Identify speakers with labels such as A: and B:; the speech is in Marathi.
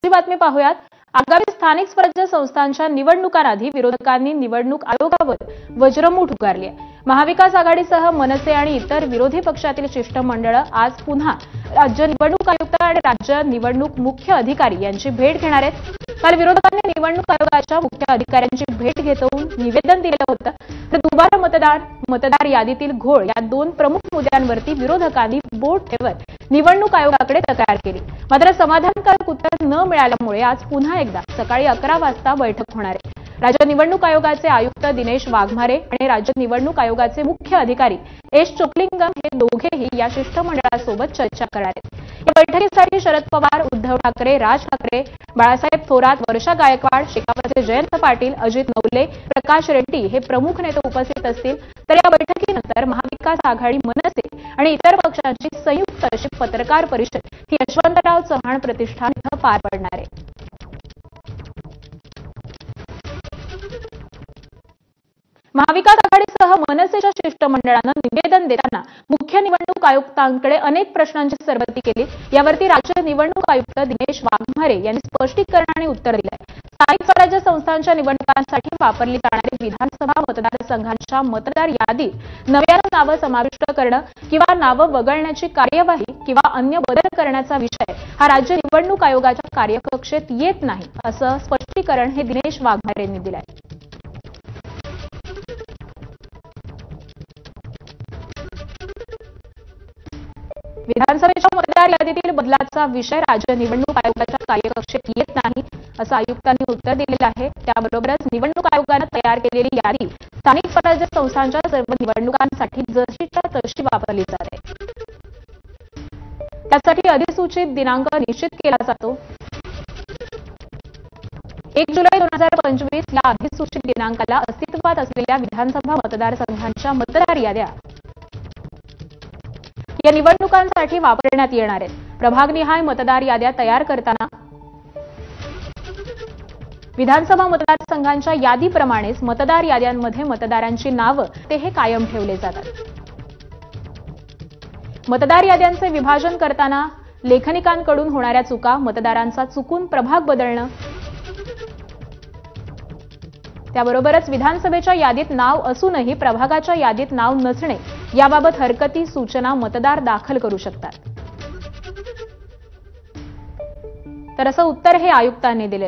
A: पुढची बातमी पाहूयात। आगामी स्थानिक स्वराज्य संस्थांच्या निवडणुकांआधी विरोधकांनी निवडणूक आयोगावर वज्रमूठ उगारली आहे। महाविकास आघाडीसह मनसे आणि इतर विरोधी पक्षातील शिष्टमंडळ आज पुन्हा राज्य निवडणूक आयुक्त आणि राज्य निवडणूक मुख्य अधिकारी यांची भेट घेणार आहेत। काल विरोधकांनी निवडणूक आयोगाच्या मुख्य अधिकाऱ्यांची भेट घेऊन निवेदन दिलं होतं। तर दुबारा मतदार यादीतील घोळ या दोन प्रमुख मुद्द्यांवरती विरोधकांनी बोट ठेवत निवडणूक आयोगाकडे तक्रार केली। मात्र समाधानकारक उत्तर न मिळाल्यामुळे आज पुन्हा एकदा सकाळी 11 वाजता बैठक होणार आहे। राज्य निवडणूक आयोगाचे आयुक्त दिनेश वाघमारे आणि राज्य निवडणूक आयोगाचे मुख्य अधिकारी एस चोक्लिंगम हे दोघेही या शिष्टमंडळासोबत चर्चा करणार आहेत। या बैठकीसाठी शरद पवार, उद्धव ठाकरे, राज ठाकरे, बाळासाहेब थोरात, वर्षा गायकवाड, शेकापचे जयंत पाटील, अजित नवले, प्रकाश रेड्डी हे प्रमुख नेते उपस्थित असतील। तर या बैठकीनंतर महाविकास आघाडी, मनसे आणि इतर पक्षांची संयुक्त अशी पत्रकार परिषद ही यशवंतराव चव्हाण प्रतिष्ठान इथं पार पडणार आहे। महाविकास आघाडीसह मनसेच्या शिष्टमंडळानं निवेदन देताना मुख्य निवडणूक आयुक्तांकडे अनेक प्रश्नांची सरबत्ती केली। यावरती राज्य निवडणूक आयुक्त दिनेश वाघमारे यांनी स्पष्टीकरण आणि उत्तर दिलं आहे। स्थानिक स्वराज्य संस्थांच्या निवडणुकांसाठी वापरली जाणारी विधानसभा मतदारसंघांच्या मतदार यादीत नव्यानं नावं समाविष्ट करणं किंवा नावं वगळण्याची कार्यवाही किंवा अन्य बदल करण्याचा विषय हा राज्य निवडणूक आयोगाच्या कार्यकक्षेत येत नाही, असं स्पष्टीकरण हे दिनेश वाघमारे यांनी दिलं आहे। विधानसभेच्या मतदार यादीतील बदलाचा विषय राज्य निवडणूक आयोगाच्या कार्यकक्षेत येत नाही, असं आयुक्तांनी उत्तर दिलेलं आहे। त्याबरोबरच निवडणूक आयोगाने तयार केलेली यादी स्थानिक स्वराज्य संस्थांच्या सर्व निवडणुकांसाठी जशीच्या तशी वापरली जाते। त्यासाठी अधिसूचित दिनांक निश्चित केला जातो। 1 जुलै 2025 या अधिसूचित दिनांकाला अस्तित्वात असलेल्या विधानसभा मतदारसंघांच्या मतदार याद्या या निवडणुकांसाठी वापरण्यात येणार आहेत। प्रभागनिहाय मतदार याद्या तयार करताना विधानसभा मतदारसंघांच्या यादीप्रमाणेच मतदार याद्यांमध्ये मतदारांची नावं हे कायम ठेवले जातात। मतदार याद्यांचे विभाजन करताना लेखनिकांकडून होणाऱ्या चुका, मतदारांचा चुकून प्रभाग बदलणं, त्याबरोबरच विधानसभेच्या यादीत नाव असूनही प्रभागाच्या यादीत नाव नसणे याबाबत हरकती, सूचना मतदार दाखल करू शकतात। तर असं उत्तर हे आयुक्तांनी दिले।